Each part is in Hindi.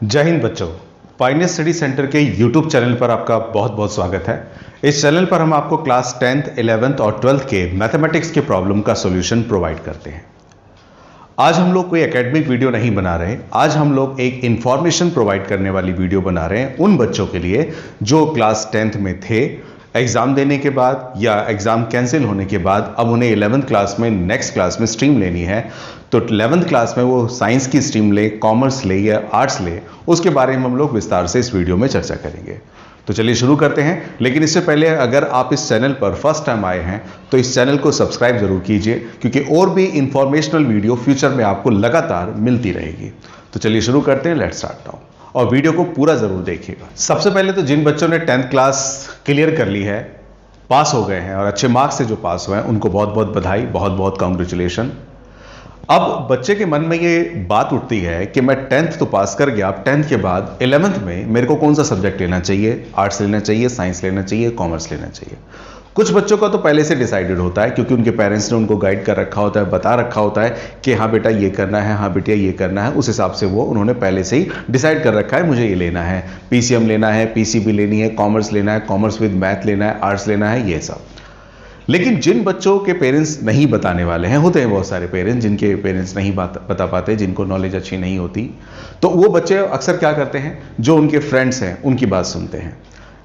जय हिंद बच्चों। पाइनियर स्टडी सेंटर के YouTube चैनल पर आपका बहुत बहुत स्वागत है। इस चैनल पर हम आपको क्लास 10th, 11th और 12th के मैथमेटिक्स के प्रॉब्लम का सॉल्यूशन प्रोवाइड करते हैं। आज हम लोग कोई एकेडमिक वीडियो नहीं बना रहे, आज हम लोग एक इंफॉर्मेशन प्रोवाइड करने वाली वीडियो बना रहे हैं उन बच्चों के लिए जो क्लास 10th में थे, एग्जाम देने के बाद या एग्जाम कैंसिल होने के बाद अब उन्हें 11th क्लास में नेक्स्ट क्लास में स्ट्रीम लेनी है, तो 11th क्लास में वो साइंस की स्ट्रीम ले, कॉमर्स ले या आर्ट्स ले, उसके बारे में हम लोग विस्तार से इस वीडियो में चर्चा करेंगे। तो चलिए शुरू करते हैं। लेकिन इससे पहले अगर आप इस चैनल पर फर्स्ट टाइम आए हैं तो इस चैनल को सब्सक्राइब जरूर कीजिए, क्योंकि और भी इंफॉर्मेशनल वीडियो फ्यूचर में आपको लगातार मिलती रहेगी। तो चलिए शुरू करते हैं, लेट्स स्टार्ट नाउ। और वीडियो को पूरा जरूर देखिएगा। सबसे पहले तो जिन बच्चों ने 10th क्लास क्लियर कर ली है, पास हो गए हैं और अच्छे मार्क्स से जो पास हुए हैं, उनको बहुत बहुत बधाई, बहुत बहुत कॉन्ग्रेचुलेशन। अब बच्चे के मन में ये बात उठती है कि मैं 10th तो पास कर गया, अब 10th के बाद 11th में मेरे को कौन सा सब्जेक्ट लेना चाहिए, आर्ट्स लेना चाहिए, साइंस लेना चाहिए, कॉमर्स लेना चाहिए। कुछ बच्चों का तो पहले से डिसाइडेड होता है, क्योंकि उनके पेरेंट्स ने उनको गाइड कर रखा होता है, बता रखा होता है कि हाँ बेटा ये करना है, हाँ बेटा ये करना है। उस हिसाब से वो उन्होंने पहले से ही डिसाइड कर रखा है, मुझे ये लेना है, पीसीएम लेना है, पीसीबी लेनी है, कॉमर्स लेना है, कॉमर्स विद मैथ लेना है, आर्ट्स लेना है, ये सब। लेकिन जिन बच्चों के पेरेंट्स नहीं बताने वाले हैं, होते हैं बहुत सारे पेरेंट्स जिनके पेरेंट्स नहीं बता पाते, जिनको नॉलेज अच्छी नहीं होती, तो वो बच्चे अक्सर क्या करते हैं, जो उनके फ्रेंड्स हैं उनकी बात सुनते हैं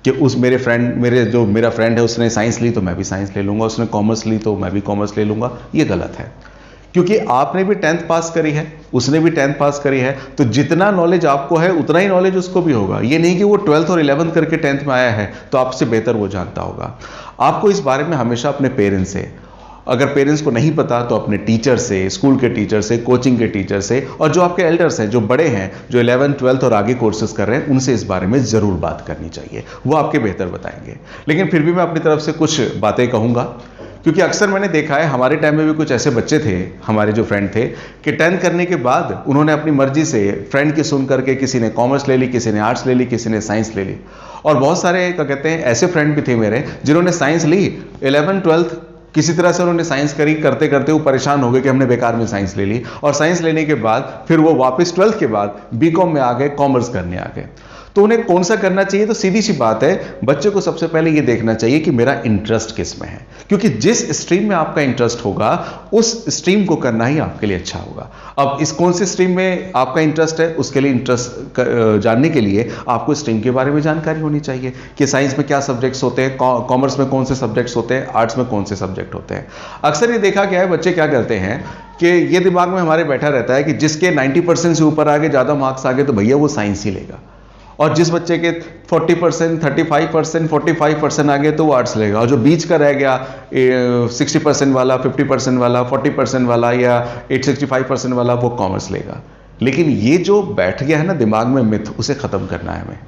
कि मेरा फ्रेंड है उसने साइंस ली तो मैं भी साइंस ले लूंगा, उसने कॉमर्स ली तो मैं भी कॉमर्स ले लूंगा। ये गलत है, क्योंकि आपने भी 10th पास करी है, उसने भी 10th पास करी है, तो जितना नॉलेज आपको है उतना ही नॉलेज उसको भी होगा। ये नहीं कि वो 12th और 11th करके 10th में आया है तो आपसे बेहतर वो जानता होगा। आपको इस बारे में हमेशा अपने पेरेंट्स से, अगर पेरेंट्स को नहीं पता तो अपने टीचर से, स्कूल के टीचर से, कोचिंग के टीचर से, और जो आपके एल्डर्स हैं, जो बड़े हैं, जो 11th, 12th और आगे कोर्सेज कर रहे हैं, उनसे इस बारे में जरूर बात करनी चाहिए। वो आपके बेहतर बताएंगे। लेकिन फिर भी मैं अपनी तरफ से कुछ बातें कहूंगा, क्योंकि अक्सर मैंने देखा है, हमारे टाइम में भी कुछ ऐसे बच्चे थे, हमारे जो फ्रेंड थे, कि 10th करने के बाद उन्होंने अपनी मर्जी से फ्रेंड की सुन करके किसी ने कॉमर्स ले ली, किसी ने आर्ट्स ले ली, किसी ने साइंस ले ली। और बहुत सारे क्या कहते हैं ऐसे फ्रेंड भी थे मेरे, जिन्होंने साइंस ली, 11th, 12th किसी तरह से उन्होंने साइंस करी, करते करते वो परेशान हो गए कि हमने बेकार में साइंस ले ली, और साइंस लेने के बाद फिर वो वापस 12th के बाद बीकॉम में आ गए, कॉमर्स करने आ गए। तो उन्हें कौन सा करना चाहिए? तो सीधी सी बात है, बच्चे को सबसे पहले ये देखना चाहिए कि मेरा इंटरेस्ट किस में है, क्योंकि जिस स्ट्रीम में आपका इंटरेस्ट होगा उस स्ट्रीम को करना ही आपके लिए अच्छा होगा। अब इस कौन सी स्ट्रीम में आपका इंटरेस्ट है, उसके लिए इंटरेस्ट जानने के लिए आपको स्ट्रीम के बारे में जानकारी होनी चाहिए कि साइंस में क्या सब्जेक्ट्स होते हैं, कॉमर्स में कौन से सब्जेक्ट्स होते हैं, आर्ट्स में कौन से सब्जेक्ट होते हैं। अक्सर ये देखा गया है, बच्चे क्या करते हैं कि ये दिमाग में हमारे बैठा रहता है कि जिसके 90% से ऊपर आगे, ज़्यादा मार्क्स आगे, तो भैया वो साइंस ही लेगा, और जिस बच्चे के 40%, 35%, 45% आ गए तो वो आर्ट्स लेगा, और जो बीच का रह गया 60% वाला, 50% वाला, 40% वाला या 65% वाला, वो कॉमर्स लेगा। लेकिन ये जो बैठ गया है ना दिमाग में मिथ, उसे खत्म करना है हमें।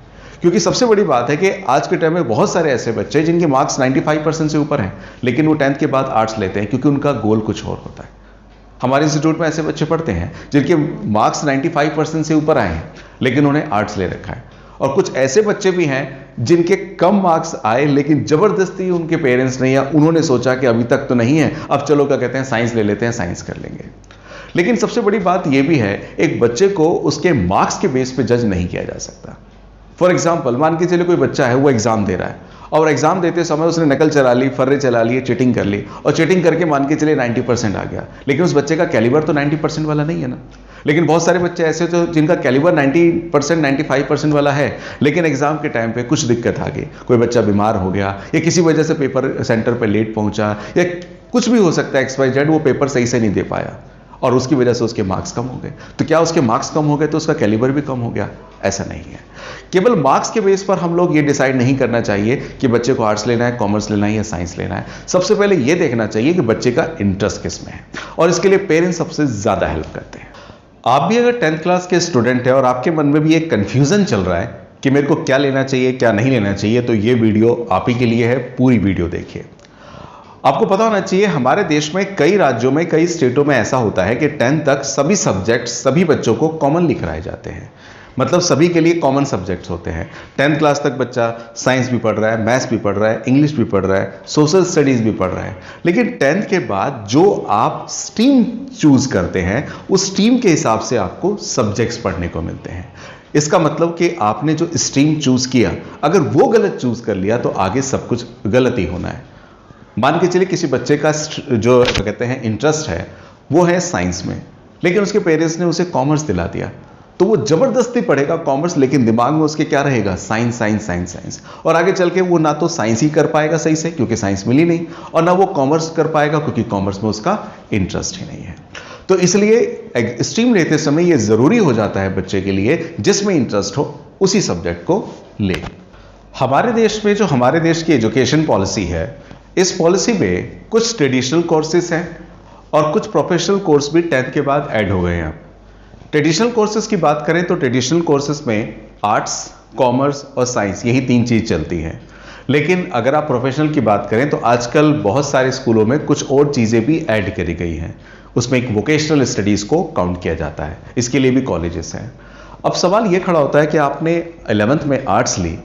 क्योंकि सबसे बड़ी बात है कि आज के टाइम में बहुत सारे ऐसे बच्चे जिनके मार्क्स 95% से ऊपर हैं, लेकिन वो 10th के बाद आर्ट्स लेते हैं, क्योंकि उनका गोल कुछ और होता है। हमारे इंस्टीट्यूट में ऐसे बच्चे पढ़ते हैं जिनके मार्क्स 95% से ऊपर आए हैं, लेकिन उन्हें आर्ट्स ले रखा है। और कुछ ऐसे बच्चे भी हैं जिनके कम मार्क्स आए, लेकिन जबरदस्ती उनके पेरेंट्स ने या उन्होंने सोचा कि अभी तक तो नहीं है, अब चलो क्या कहते हैं साइंस ले लेते हैं, साइंस कर लेंगे। लेकिन सबसे बड़ी बात यह भी है, एक बच्चे को उसके मार्क्स के बेस पे जज नहीं किया जा सकता। फॉर एग्जाम्पल, मान के चलिए कोई बच्चा है, वो एग्जाम दे रहा है, और एग्जाम देते समय उसने नकल चला ली, फर्रे चला लिए, चीटिंग कर ली, और चीटिंग करके मान के चलिए 90% आ गया, लेकिन उस बच्चे का कैलिबर तो 90% वाला नहीं है ना। लेकिन बहुत सारे बच्चे ऐसे तो जिनका कैलिबर 90%, 95% वाला है, लेकिन एग्जाम के टाइम पे कुछ दिक्कत आ गई, कोई बच्चा बीमार हो गया, या किसी वजह से पेपर सेंटर पे लेट पहुंचा, या कुछ भी हो सकता है, XYZ, वो पेपर सही से नहीं दे पाया, और उसकी वजह से उसके मार्क्स कम हो गए। तो क्या उसके मार्क्स कम हो गए तो उसका कैलिबर भी कम हो गया? ऐसा नहीं है। केवल मार्क्स के बेस पर हम लोग ये डिसाइड नहीं करना चाहिए कि बच्चे को आर्ट्स लेना है, कॉमर्स लेना है या साइंस लेना है। सबसे पहले ये देखना चाहिए कि बच्चे का इंटरेस्ट किस में है, और इसके लिए पेरेंट्स सबसे ज्यादा हेल्प करते हैं। आप भी अगर 10th क्लास के स्टूडेंट हैं और आपके मन में भी एक कंफ्यूजन चल रहा है कि मेरे को क्या लेना चाहिए, क्या नहीं लेना चाहिए, तो ये वीडियो आप ही के लिए है। पूरी वीडियो देखिए। आपको पता होना चाहिए, हमारे देश में कई राज्यों में, कई स्टेटों में ऐसा होता है कि 10th तक सभी सब्जेक्ट्स सभी बच्चों को कॉमनली कराए जाते हैं। मतलब सभी के लिए कॉमन सब्जेक्ट्स होते हैं। 10th क्लास तक बच्चा साइंस भी पढ़ रहा है, मैथ्स भी पढ़ रहा है, इंग्लिश भी पढ़ रहा है, सोशल स्टडीज भी पढ़ रहा है। लेकिन 10th के बाद जो आप स्ट्रीम चूज करते हैं, उस स्ट्रीम के हिसाब से आपको सब्जेक्ट्स पढ़ने को मिलते हैं। इसका मतलब कि आपने जो स्ट्रीम चूज किया, अगर वो गलत चूज कर लिया तो आगे सब कुछ गलत ही होना है। मान के चलिए किसी बच्चे का जो कहते हैं इंटरेस्ट है वो है साइंस में, लेकिन उसके पेरेंट्स ने उसे कॉमर्स दिला दिया, तो वो जबरदस्ती पढ़ेगा कॉमर्स, लेकिन दिमाग में उसके क्या रहेगा, साइंस साइंस साइंस साइंस। और आगे चल के वो ना तो साइंस ही कर पाएगा सही से क्योंकि साइंस मिली नहीं, और ना वो कॉमर्स कर पाएगा क्योंकि कॉमर्स में उसका इंटरेस्ट ही नहीं है। तो इसलिए स्ट्रीम लेते समय ये जरूरी हो जाता है बच्चे के लिए जिसमें इंटरेस्ट हो उसी सब्जेक्ट को ले। हमारे देश में जो हमारे देश की एजुकेशन पॉलिसी है, इस पॉलिसी में कुछ ट्रेडिशनल कोर्सेज हैं और कुछ प्रोफेशनल कोर्स भी 10th के बाद ऐड हो गए हैं। ट्रेडिशनल कोर्सेज की बात करें तो ट्रेडिशनल कोर्सेज में आर्ट्स, कॉमर्स और साइंस, यही 3 चीज चलती हैं। लेकिन अगर आप प्रोफेशनल की बात करें तो आजकल बहुत सारे स्कूलों में कुछ और चीजें भी ऐड करी गई हैं। उसमें एक वोकेशनल स्टडीज को काउंट किया जाता है, इसके लिए भी कॉलेजेस हैं। अब सवाल यह खड़ा होता है कि आपने 11th में आर्ट्स ली,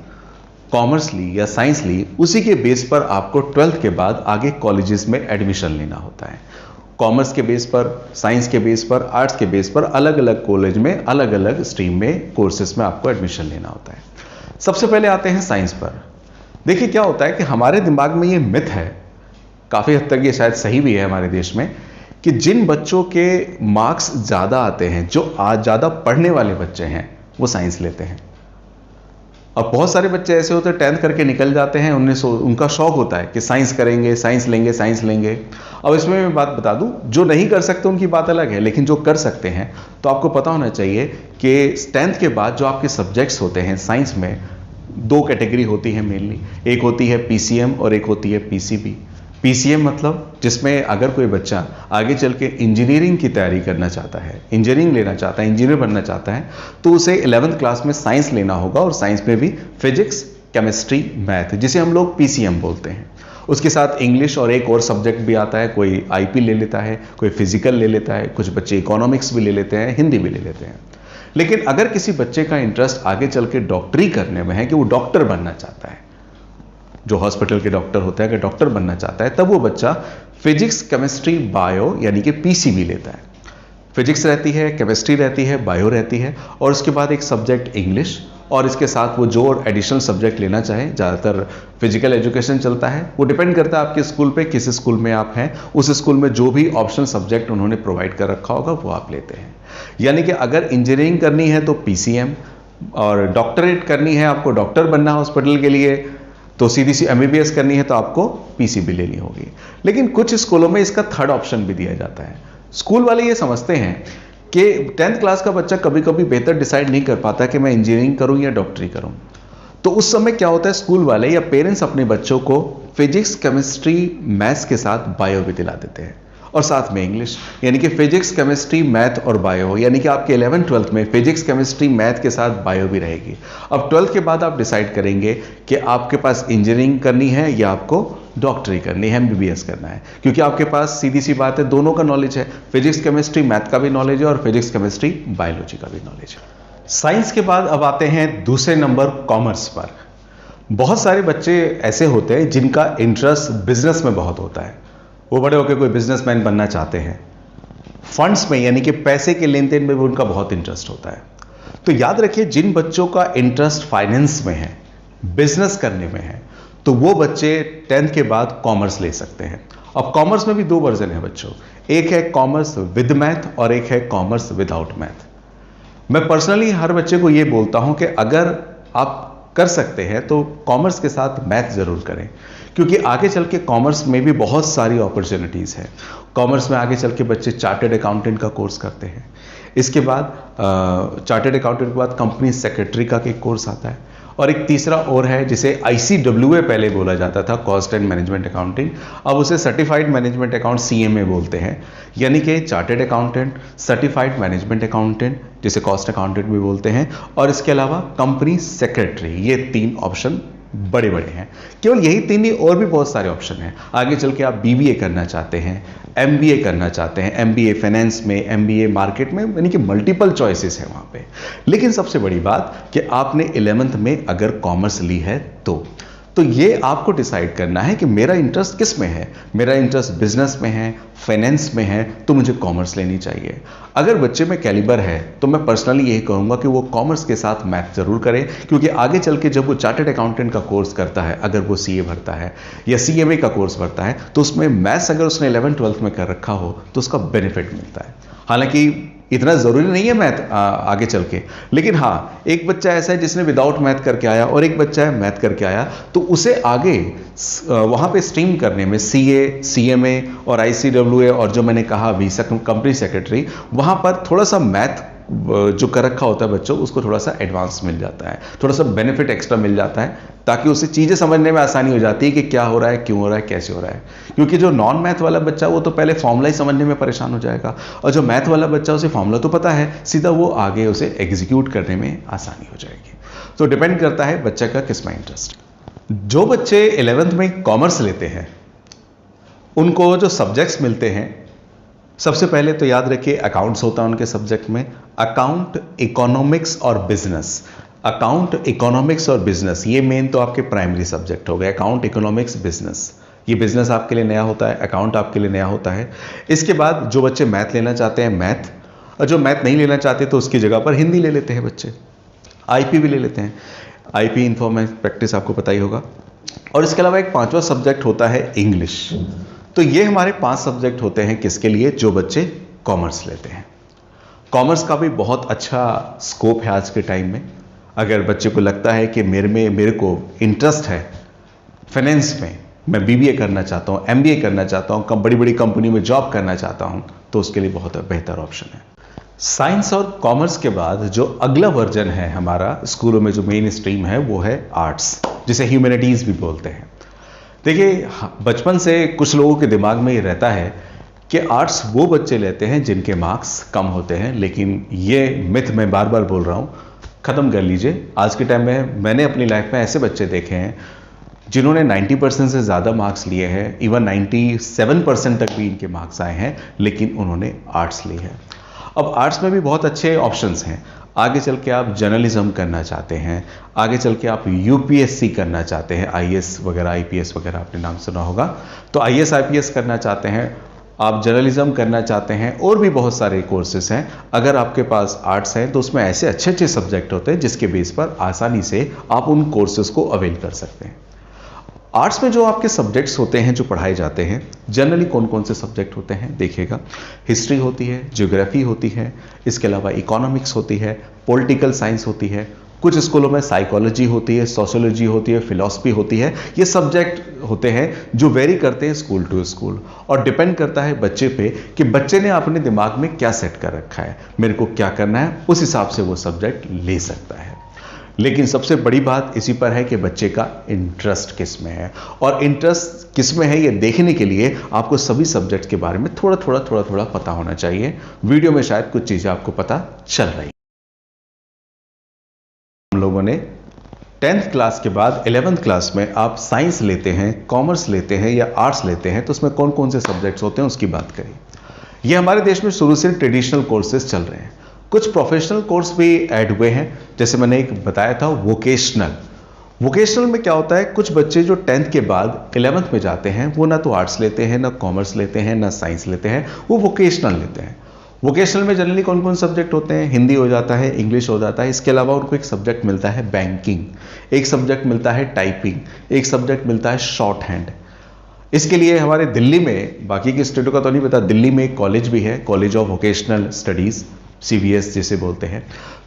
कॉमर्स ली या साइंस ली, उसी के बेस पर आपको 12th के बाद आगे कॉलेजेस में एडमिशन लेना होता है। कॉमर्स के बेस पर, साइंस के बेस पर, आर्ट्स के बेस पर अलग अलग कॉलेज में अलग अलग स्ट्रीम में कोर्सेज में आपको एडमिशन लेना होता है। सबसे पहले आते हैं साइंस पर। देखिए क्या होता है कि हमारे दिमाग में ये मिथ है, काफी हद तक ये शायद सही भी है हमारे देश में, कि जिन बच्चों के मार्क्स ज्यादा आते हैं, जो आज ज्यादा पढ़ने वाले बच्चे हैं, वो साइंस लेते हैं। और बहुत सारे बच्चे ऐसे होते हैं 10th करके निकल जाते हैं, उनका शौक होता है कि साइंस करेंगे, साइंस लेंगे, साइंस लेंगे। अब इसमें मैं बात बता दूं, जो नहीं कर सकते उनकी बात अलग है, लेकिन जो कर सकते हैं तो आपको पता होना चाहिए कि 10th के बाद जो आपके सब्जेक्ट्स होते हैं साइंस में, 2 कैटेगरी होती है मेनली। एक होती है पीसीएम और एक होती है पीसीबी। पीसीएम मतलब जिसमें अगर कोई बच्चा आगे चल के इंजीनियरिंग की तैयारी करना चाहता है, इंजीनियरिंग लेना चाहता है, इंजीनियर बनना चाहता है, तो उसे 11th क्लास में साइंस लेना होगा, और साइंस में भी फिजिक्स, केमिस्ट्री, मैथ, जिसे हम लोग पीसीएम बोलते हैं। उसके साथ इंग्लिश और एक और सब्जेक्ट भी आता है, कोई आईपी ले लेता है, कोई फिजिकल ले लेता है, कुछ बच्चे इकोनॉमिक्स भी ले लेते हैं, हिंदी भी ले लेते हैं। लेकिन अगर किसी बच्चे का इंटरेस्ट आगे चल के डॉक्टरी करने में है, कि वो डॉक्टर बनना चाहता है, जो हॉस्पिटल के डॉक्टर होता है, अगर डॉक्टर बनना चाहता है, तब वो बच्चा फिजिक्स, केमिस्ट्री, बायो यानी कि पीसीबी लेता है। फिजिक्स रहती है, केमिस्ट्री रहती है, बायो रहती है, और उसके बाद एक सब्जेक्ट इंग्लिश, और इसके साथ वो जो एडिशनल सब्जेक्ट लेना चाहे, ज़्यादातर फिजिकल एजुकेशन चलता है। वो डिपेंड करता है आपके स्कूल पे, किस स्कूल में आप हैं, उस स्कूल में जो भी ऑप्शनल सब्जेक्ट उन्होंने प्रोवाइड कर रखा होगा वो आप लेते हैं। यानी कि अगर इंजीनियरिंग करनी है तो पीसीएम, और डॉक्टरेट करनी है, आपको डॉक्टर बनना है हॉस्पिटल के लिए, तो सीधी सी एमबीबीएस करनी है तो आपको पीसीबी लेनी होगी। लेकिन कुछ स्कूलों में इसका थर्ड ऑप्शन भी दिया जाता है। स्कूल वाले ये समझते हैं कि 10th क्लास का बच्चा कभी कभी बेहतर डिसाइड नहीं कर पाता कि मैं इंजीनियरिंग करूं या डॉक्टरी करूं, तो उस समय क्या होता है, स्कूल वाले या पेरेंट्स अपने बच्चों को फिजिक्स, केमिस्ट्री, मैथ्स के साथ बायो भी दिला देते हैं, और साथ में इंग्लिश। यानी कि फिजिक्स, केमिस्ट्री, मैथ और बायो, यानी कि आपके 11th 12th में फिजिक्स, केमिस्ट्री, मैथ के साथ बायो भी रहेगी। अब 12th के बाद आप डिसाइड करेंगे कि आपके पास इंजीनियरिंग करनी है या आपको डॉक्टरी करनी है, एमबीबीएस करना है, क्योंकि आपके पास सीधी सी बात है, दोनों का नॉलेज है, फिजिक्स, केमिस्ट्री, मैथ का भी नॉलेज है, और फिजिक्स, केमिस्ट्री, बायोलॉजी का भी नॉलेज है। साइंस के बाद अब आते हैं दूसरे नंबर कॉमर्स पर। बहुत सारे बच्चे ऐसे होते हैं जिनका इंटरेस्ट बिजनेस में बहुत होता है, वो बड़े होकर कोई बिजनेसमैन बनना चाहते हैं। फंड्स में यानी कि पैसे के लेन देन में भी उनका बहुत इंटरेस्ट होता है। तो याद रखिए, जिन बच्चों का इंटरेस्ट फाइनेंस में है, बिजनेस करने में है, तो वो बच्चे 10th के बाद कॉमर्स ले सकते हैं। अब कॉमर्स में भी 2 वर्जन है बच्चों, एक है कॉमर्स विद मैथ और एक है कॉमर्स विदाउट मैथ। मैं पर्सनली हर बच्चे को ये बोलता हूं कि अगर आप कर सकते हैं तो कॉमर्स के साथ मैथ जरूर करें, क्योंकि आगे चल के कॉमर्स में भी बहुत सारी अपॉर्चुनिटीज़ है। कॉमर्स में आगे चल के बच्चे चार्टर्ड अकाउंटेंट का कोर्स करते हैं, इसके बाद चार्टर्ड अकाउंटेंट के बाद कंपनी सेक्रेटरी का एक कोर्स आता है, और एक तीसरा और है जिसे ICWA पहले बोला जाता था, कॉस्ट एंड मैनेजमेंट अकाउंटिंग, अब उसे सर्टिफाइड मैनेजमेंट अकाउंट CMA बोलते हैं। यानी कि chartered accountant, certified management accountant जिसे कॉस्ट अकाउंटेंट भी बोलते हैं, और इसके अलावा कंपनी सेक्रेटरी, ये 3 ऑप्शन बड़े बड़े हैं। केवल यही 3 नहीं, और भी बहुत सारे ऑप्शन हैं। आगे चल के आप BBA करना चाहते हैं, MBA करना चाहते हैं, MBA फाइनेंस में, MBA मार्केट में, यानी कि मल्टीपल चॉइसेस है वहाँ पे। लेकिन सबसे बड़ी बात कि आपने 11th में अगर कॉमर्स ली है तो तो ये आपको डिसाइड करना है कि मेरा इंटरेस्ट किस में है। मेरा इंटरेस्ट बिजनेस में है, फाइनेंस में है, तो मुझे कॉमर्स लेनी चाहिए। अगर बच्चे में कैलिबर है तो मैं पर्सनली यही कहूँगा कि वो कॉमर्स के साथ मैथ जरूर करें, क्योंकि आगे चल के जब वो चार्टर्ड अकाउंटेंट का कोर्स करता है, अगर वो सीए भरता है या सीएमए का कोर्स भरता है, तो उसमें मैथ्स अगर उसने 11th-12th में कर रखा हो तो उसका बेनिफिट मिलता है। हालांकि इतना ज़रूरी नहीं है मैथ आगे चल के, लेकिन हाँ, एक बच्चा ऐसा है जिसने विदाउट मैथ करके आया और एक बच्चा है मैथ करके आया, तो उसे आगे वहाँ पे स्ट्रीम करने में सीए, सीएमए और आईसीडब्ल्यूए और जो मैंने कहा अभी कंपनी सेक्रेटरी, वहाँ पर थोड़ा सा मैथ जो कर रखा होता है बच्चों, उसको थोड़ा सा एडवांस मिल जाता है, थोड़ा सा बेनिफिट एक्स्ट्रा मिल जाता है, ताकि उसे चीज़ें समझने में आसानी हो जाती है कि क्या हो रहा है, क्यों हो रहा है, कैसे हो रहा है। क्योंकि जो नॉन मैथ वाला बच्चा वो तो पहले फॉर्मूला ही समझने में परेशान हो जाएगा, और जो मैथ वाला बच्चा उसे फॉर्मूला तो पता है, सीधा वो आगे उसे एग्जीक्यूट करने में आसानी हो जाएगी। तो डिपेंड करता है बच्चे का किस में इंटरेस्ट। जो बच्चे 11th में कॉमर्स लेते हैं उनको जो सब्जेक्ट्स मिलते हैं, सबसे पहले तो याद रखिए अकाउंट्स होता है उनके सब्जेक्ट में, अकाउंट, इकोनॉमिक्स और बिजनेस। अकाउंट, इकोनॉमिक्स और बिजनेस, ये मेन तो आपके प्राइमरी सब्जेक्ट हो गए, अकाउंट, इकोनॉमिक्स, बिजनेस। ये बिजनेस आपके लिए नया होता है, अकाउंट आपके लिए नया होता है। इसके बाद जो बच्चे मैथ लेना चाहते हैं मैथ, और जो मैथ नहीं लेना चाहते तो उसकी जगह पर हिंदी ले लेते हैं बच्चे, आईपी भी ले लेते हैं। आईपी इन्फॉर्मेटिक्स प्रैक्टिस आपको पता ही होगा। और इसके अलावा एक 5वां सब्जेक्ट होता है इंग्लिश। तो ये हमारे 5 सब्जेक्ट होते हैं किसके लिए, जो बच्चे कॉमर्स लेते हैं। कॉमर्स का भी बहुत अच्छा स्कोप है आज के टाइम में। अगर बच्चे को लगता है कि मेरे को इंटरेस्ट है फाइनेंस में, मैं बीबीए करना चाहता हूँ, एमबीए करना चाहता हूँ, बड़ी बड़ी कंपनी में जॉब करना चाहता हूँ, तो उसके लिए बहुत बेहतर ऑप्शन है। साइंस और कॉमर्स के बाद जो अगला वर्जन है हमारा स्कूलों में, जो मेन स्ट्रीम है, वो है आर्ट्स, जिसे ह्यूमैनिटीज भी बोलते हैं। देखिए, बचपन से कुछ लोगों के दिमाग में ये रहता है कि आर्ट्स वो बच्चे लेते हैं जिनके मार्क्स कम होते हैं, लेकिन ये मिथ मैं बार बार बोल रहा हूँ, ख़त्म कर लीजिए। आज के टाइम में मैंने अपनी लाइफ में ऐसे बच्चे देखे हैं जिन्होंने 90% से ज़्यादा मार्क्स लिए हैं, इवन 97% तक भी इनके मार्क्स आए हैं, लेकिन उन्होंने आर्ट्स ली है। अब आर्ट्स में भी बहुत अच्छे ऑप्शंस हैं। आगे चल के आप जर्नलिज्म करना चाहते हैं, आगे चल के आप यूपीएससी करना चाहते हैं, आईएएस वगैरह, आईपीएस वगैरह आपने नाम सुना होगा, तो आईएएस आईपीएस करना चाहते हैं, आप जर्नलिज्म करना चाहते हैं, और भी बहुत सारे कोर्सेज हैं। अगर आपके पास आर्ट्स है तो उसमें ऐसे अच्छे अच्छे सब्जेक्ट होते हैं जिसके बेस पर आसानी से आप उन कोर्सेज को अवेल कर सकते हैं। आर्ट्स में जो आपके सब्जेक्ट्स होते हैं जो पढ़ाए जाते हैं, जनरली कौन कौन से सब्जेक्ट होते हैं देखिएगा। हिस्ट्री होती है, ज्योग्राफी होती है, इसके अलावा इकोनॉमिक्स होती है, पॉलिटिकल साइंस होती है, कुछ स्कूलों में साइकोलॉजी होती है, सोशियोलॉजी होती है, फिलॉसफी होती है। ये सब्जेक्ट होते हैं जो वेरी करते हैं स्कूल टू स्कूल, और डिपेंड करता है बच्चे पे कि बच्चे ने अपने दिमाग में क्या सेट कर रखा है, मेरे को क्या करना है, उस हिसाब से वो सब्जेक्ट ले सकता है। लेकिन सबसे बड़ी बात इसी पर है कि बच्चे का इंटरेस्ट किस में है, और इंटरेस्ट किस में है ये देखने के लिए आपको सभी सब्जेक्ट के बारे में थोड़ा थोड़ा पता होना चाहिए। वीडियो में शायद कुछ चीज़ें आपको पता चल रही। हम लोगों ने 10th क्लास के बाद 11th क्लास में आप साइंस लेते हैं, कॉमर्स लेते हैं या आर्ट्स लेते हैं, तो उसमें कौन कौन से सब्जेक्ट्स होते हैं उसकी बात करें। ये हमारे देश में शुरू से ट्रेडिशनल कोर्सेज चल रहे हैं, कुछ प्रोफेशनल कोर्स भी ऐड हुए हैं, जैसे मैंने एक बताया था वोकेशनल में क्या होता है, कुछ बच्चे जो 10th के बाद 11th में जाते हैं वो ना तो आर्ट्स लेते हैं, ना कॉमर्स लेते हैं, ना साइंस लेते हैं, वो वोकेशनल लेते हैं। वोकेशनल में जनरली कौन कौन सब्जेक्ट होते हैं, हिंदी हो जाता है, इंग्लिश हो जाता है, इसके अलावा उनको एक सब्जेक्ट मिलता है बैंकिंग, एक सब्जेक्ट मिलता है टाइपिंग, एक सब्जेक्ट मिलता है शॉर्ट हैंड। इसके लिए हमारे दिल्ली में, बाकी के स्टेटों का तो नहीं पता, दिल्ली में एक कॉलेज भी है, college of vocational studies, CVS जिसे बोलते हैं।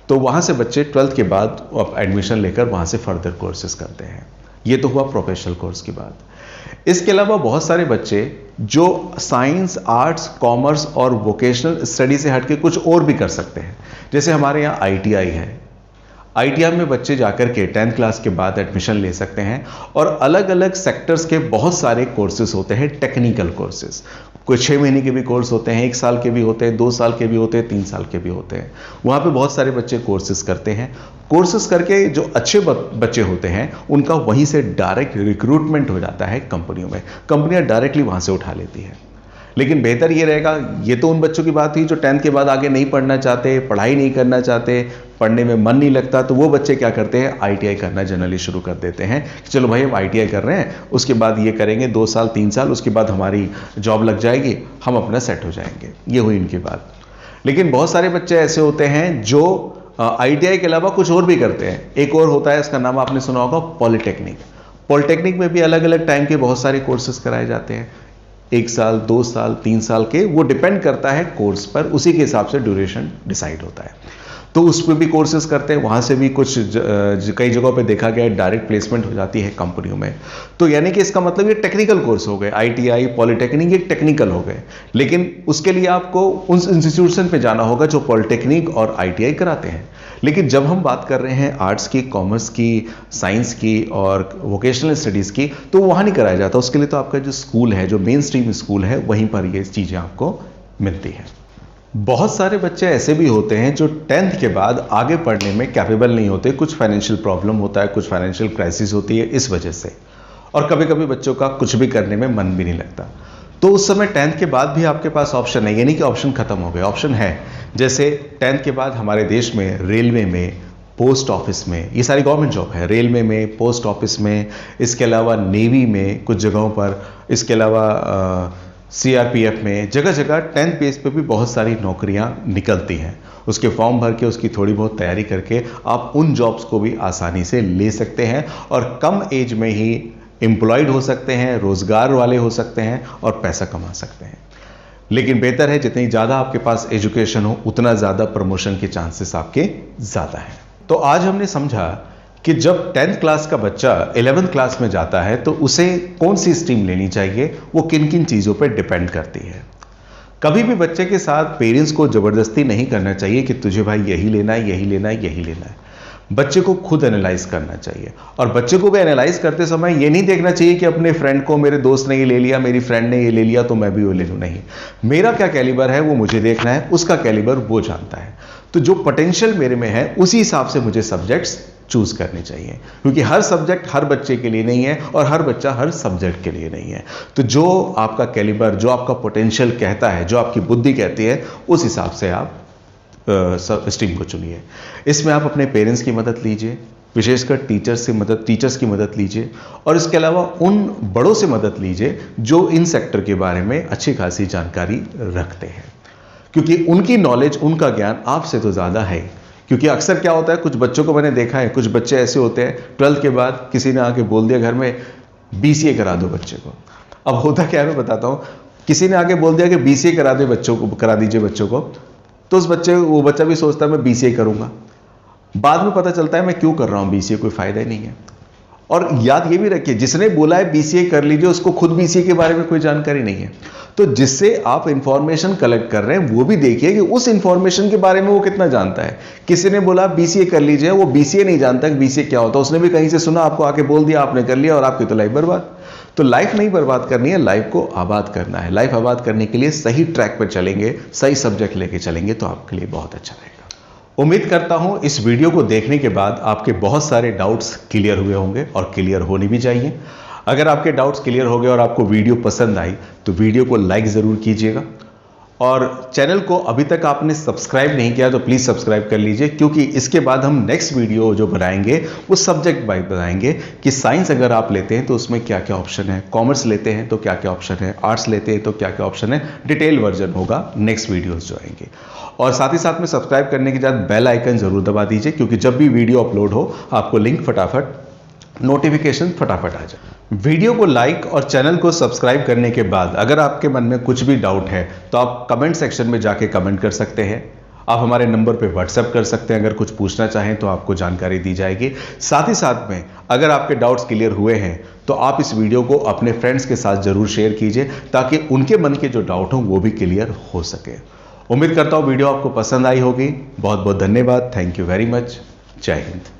तो वहाँ से बच्चे 12th के बाद एडमिशन लेकर वहाँ से फर्दर कोर्सेज करते हैं। ये तो हुआ प्रोफेशनल कोर्स की बात। इसके अलावा बहुत सारे बच्चे जो साइंस, आर्ट्स, कॉमर्स और वोकेशनल स्टडी से हटके कुछ और भी कर सकते हैं। जैसे हमारे यहाँ ITI है, ITI में बच्चे जाकर के 10th क्लास के बाद एडमिशन ले सकते हैं, और अलग अलग सेक्टर्स के बहुत सारे कोर्सेज होते हैं, टेक्निकल कोर्सेज। कुछ 6 महीने के भी कोर्स होते हैं, 1 साल के भी होते हैं, 2 साल के भी होते हैं, 3 साल के भी होते हैं। वहाँ पे बहुत सारे बच्चे कोर्सेज करते हैं। कोर्सेज करके जो अच्छे बच्चे होते हैं उनका वहीं से डायरेक्ट रिक्रूटमेंट हो जाता है कंपनियों में, कंपनियां डायरेक्टली वहाँ से उठा लेती है। लेकिन बेहतर ये रहेगा, ये तो उन बच्चों की बात हुई जो 10th के बाद आगे नहीं पढ़ना चाहते, पढ़ाई नहीं करना चाहते, पढ़ने में मन नहीं लगता, तो वो बच्चे क्या करते हैं, ITI करना जनरली शुरू कर देते हैं कि चलो भाई हम ITI कर रहे हैं, उसके बाद ये करेंगे 2 साल 3 साल, उसके बाद हमारी जॉब लग जाएगी, हम अपना सेट हो जाएंगे। ये हुई इनकी बात। लेकिन बहुत सारे बच्चे ऐसे होते हैं जो ITI के अलावा कुछ और भी करते हैं। एक और होता है, इसका नाम आपने सुना होगा, पॉलिटेक्निक। पॉलिटेक्निक में भी अलग अलग टाइम के बहुत सारे कोर्सेज कराए जाते हैं, 1 साल 2 साल 3 साल के, वो डिपेंड करता है कोर्स पर, उसी के हिसाब से ड्यूरेशन डिसाइड होता है। तो उस पर भी कोर्सेज करते हैं, वहाँ से भी कुछ कई जगहों पे देखा गया है डायरेक्ट प्लेसमेंट हो जाती है कंपनियों में। तो यानी कि इसका मतलब ये टेक्निकल कोर्स हो गए, ITI पॉलिटेक्निक ये टेक्निकल हो गए। लेकिन उसके लिए आपको उस इंस्टीट्यूशन पे जाना होगा जो पॉलिटेक्निक और ITI कराते हैं। लेकिन जब हम बात कर रहे हैं आर्ट्स की, कॉमर्स की, साइंस की और वोकेशनल स्टडीज़ की, तो वहाँ नहीं कराया जाता। उसके लिए तो आपका जो स्कूल है, जो मेन स्ट्रीम स्कूल है, वहीं पर ये चीज़ें आपको मिलती हैं। बहुत सारे बच्चे ऐसे भी होते हैं जो 10th के बाद आगे पढ़ने में कैपेबल नहीं होते, कुछ फाइनेंशियल प्रॉब्लम होता है, कुछ फाइनेंशियल क्राइसिस होती है इस वजह से, और कभी कभी बच्चों का कुछ भी करने में मन भी नहीं लगता। तो उस समय 10th के बाद भी आपके पास ऑप्शन है, ये नहीं कि ऑप्शन खत्म हो गए, ऑप्शन है। जैसे 10th के बाद हमारे देश में रेलवे में, पोस्ट ऑफिस में, ये सारी गवर्नमेंट जॉब है, रेलवे में, पोस्ट ऑफिस में, इसके अलावा नेवी में कुछ जगहों पर, इसके अलावा CRPF में, जगह जगह 10th बेस पे भी बहुत सारी नौकरियां निकलती हैं। उसके फॉर्म भर के, उसकी थोड़ी बहुत तैयारी करके आप उन जॉब्स को भी आसानी से ले सकते हैं और कम एज में ही एम्प्लॉयड हो सकते हैं, रोजगार वाले हो सकते हैं और पैसा कमा सकते हैं। लेकिन बेहतर है जितनी ज़्यादा आपके पास एजुकेशन हो, उतना ज़्यादा प्रमोशन के चांसेस आपके ज़्यादा हैं। तो आज हमने समझा कि जब 10th क्लास का बच्चा 11th क्लास में जाता है तो उसे कौन सी स्ट्रीम लेनी चाहिए, वो किन किन चीज़ों पर डिपेंड करती है। कभी भी बच्चे के साथ पेरेंट्स को ज़बरदस्ती नहीं करना चाहिए कि तुझे भाई यही लेना है, यही लेना है, यही लेना है। बच्चे को खुद एनालाइज करना चाहिए, और बच्चे को भी एनालाइज करते समय ये नहीं देखना चाहिए कि अपने फ्रेंड को, मेरे दोस्त ने ये ले लिया, मेरी फ्रेंड ने ये ले लिया तो मैं भी वो ले लूँ। नहीं, मेरा क्या कैलिबर है वो मुझे देखना है, उसका कैलिबर वो जानता है। तो जो पोटेंशियल मेरे में है उसी हिसाब से मुझे सब्जेक्ट्स चूज करने चाहिए, क्योंकि हर सब्जेक्ट हर बच्चे के लिए नहीं है और हर बच्चा हर सब्जेक्ट के लिए नहीं है। तो जो आपका कैलिबर, जो आपका पोटेंशियल कहता है, जो आपकी बुद्धि कहती है, उस हिसाब से आप स्ट्रीम को चुनिए। इसमें आप अपने पेरेंट्स की मदद लीजिए, विशेषकर टीचर्स की मदद लीजिए, और इसके अलावा उन बड़ों से मदद लीजिए जो इन सेक्टर के बारे में अच्छी खासी जानकारी रखते हैं, क्योंकि उनकी नॉलेज, उनका ज्ञान आपसे तो ज़्यादा है। क्योंकि अक्सर क्या होता है, कुछ बच्चों को मैंने देखा है, कुछ बच्चे ऐसे होते हैं 12th के बाद किसी ने आके बोल दिया घर में BCA करा दो बच्चे को। अब होता क्या है मैं बताता हूँ, किसी ने आके बोल दिया कि BCA करा दीजिए बच्चों को, तो वो बच्चा भी सोचता है मैं BCA करूँगा। बाद में पता चलता है मैं क्यों कर रहा हूँ BCA, कोई फायदा ही नहीं है। और याद ये भी रखिए, जिसने बोला है BCA कर लीजिए, उसको खुद BCA के बारे में कोई जानकारी नहीं है। तो जिससे आप इंफॉर्मेशन कलेक्ट कर रहे हैं वो भी देखिए कि उस इंफॉर्मेशन के बारे में वो कितना जानता है। किसी ने बोला BCA कर लीजिए, वो BCA नहीं जानता कि BCA क्या होता है, उसने भी कहीं से सुना, आपको आके बोल दिया, आपने कर लिया और आपकी तो लाइफ बर्बाद। तो लाइफ नहीं बर्बाद करनी है, लाइफ को आबाद करना है। लाइफ आबाद करने के लिए सही ट्रैक पर चलेंगे, सही सब्जेक्ट लेके चलेंगे तो आपके लिए बहुत अच्छा रहेगा। उम्मीद करता हूं इस वीडियो को देखने के बाद आपके बहुत सारे डाउट्स क्लियर हुए होंगे, और क्लियर होने भी चाहिए। अगर आपके डाउट्स क्लियर हो गए और आपको वीडियो पसंद आई तो वीडियो को लाइक ज़रूर कीजिएगा, और चैनल को अभी तक आपने सब्सक्राइब नहीं किया तो प्लीज़ सब्सक्राइब कर लीजिए, क्योंकि इसके बाद हम नेक्स्ट वीडियो जो बनाएंगे वो सब्जेक्ट वाइज बनाएंगे कि साइंस अगर आप लेते हैं तो उसमें क्या क्या ऑप्शन है, कॉमर्स लेते हैं तो क्या क्या ऑप्शन है, आर्ट्स लेते हैं तो क्या क्या ऑप्शन है। डिटेल वर्जन होगा नेक्स्ट वीडियोज़ जो आएंगे। और साथ ही साथ में सब्सक्राइब करने के बाद बेल आइकन ज़रूर दबा दीजिए, क्योंकि जब भी वीडियो अपलोड हो आपको लिंक फटाफट, नोटिफिकेशन फटाफट आ जाए। वीडियो को लाइक और चैनल को सब्सक्राइब करने के बाद अगर आपके मन में कुछ भी डाउट है तो आप कमेंट सेक्शन में जाके कमेंट कर सकते हैं। आप हमारे नंबर पे व्हाट्सएप कर सकते हैं, अगर कुछ पूछना चाहें तो आपको जानकारी दी जाएगी। साथ ही साथ में अगर आपके डाउट्स क्लियर हुए हैं तो आप इस वीडियो को अपने फ्रेंड्स के साथ जरूर शेयर कीजिए, ताकि उनके मन के जो डाउट हों वो भी क्लियर हो सके। उम्मीद करता हूँ वीडियो आपको पसंद आई होगी। बहुत बहुत धन्यवाद। Thank you very much. जय हिंद।